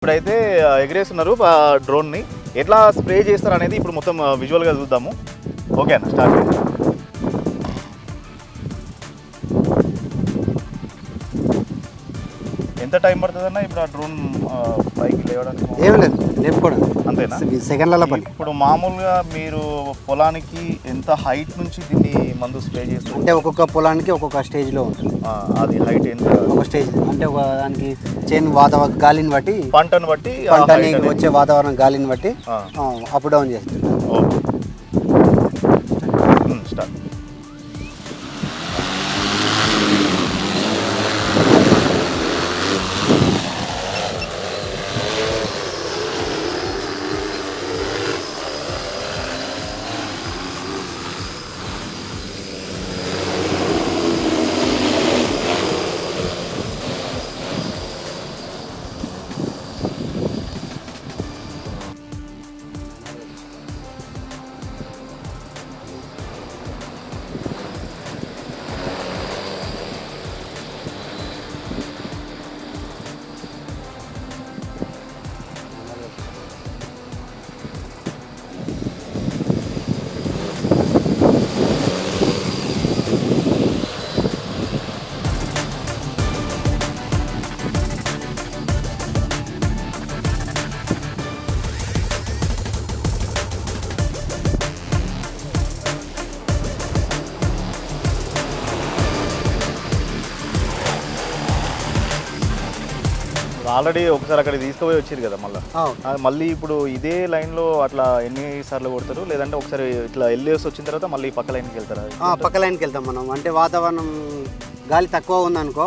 ఇప్పుడైతే ఎగరేస్తున్నారు డ్రోన్ని. ఎట్లా స్ప్రే చేస్తారు అనేది ఇప్పుడు మొత్తం విజువల్గా చూద్దాము. ఓకే అన్న, స్టార్ట్ చేయండి. ఎంత టైం పడుతుంది అన్న ఇప్పుడు ఆ డ్రోన్ పైకి లేవడానికి? ఏం లేదు, లేపుకోవడం అంతేనా? సెకండ్లలో పని. ఇప్పుడు మామూలుగా మీరు పొలానికి ఎంత హైట్ నుంచి దీన్ని మందు స్ప్రే చేస్తారు? అంటే ఒక్కొక్క పొలానికి ఒక్కొక్క స్టేజ్లో ఉంటుంది. అది హైట్ ఎంత? ఒక స్టేజ్ అంటే ఒక దానికి చేను వాతావరణ గాలిని బట్టి, పంటను బట్టి, పంటని వచ్చే వాతావరణం గాలిని బట్టి అప్ డౌన్ చేస్తుంది. Okay, start. ఆల్రెడీ ఒకసారి అక్కడ తీసుకుపోయి వచ్చారు కదా మళ్ళీ ఇప్పుడు ఇదే లైన్లో అట్లా ఎన్ని సార్లు కొడతారు? లేదంటే ఒకసారి ఇట్లా వెళ్ళేసి వచ్చిన తర్వాత మళ్ళీ పక్క లైన్కి వెళ్తారా? పక్క లైన్కి వెళ్తాం మనం. అంటే వాతావరణం గాలి తక్కువ ఉందనుకో,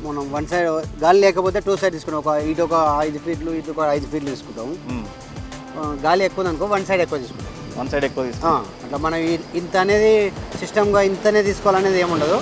మనం వన్ సైడ్ గాలి లేకపోతే టూ సైడ్ తీసుకుంటాం. ఇటు ఒక 5 ఫీట్లు, ఇటు ఒక 5 ఫీట్లు తీసుకుంటాము. గాలి ఎక్కువ ఉందనుకో వన్ సైడ్ ఎక్కువ తీసుకుంటాం. వన్ సైడ్ ఎక్కువ తీసుకుంటాం. అట్లా మనం ఇంత అనేది సిస్టమ్గా ఇంతనే తీసుకోవాలనేది ఏముండదు.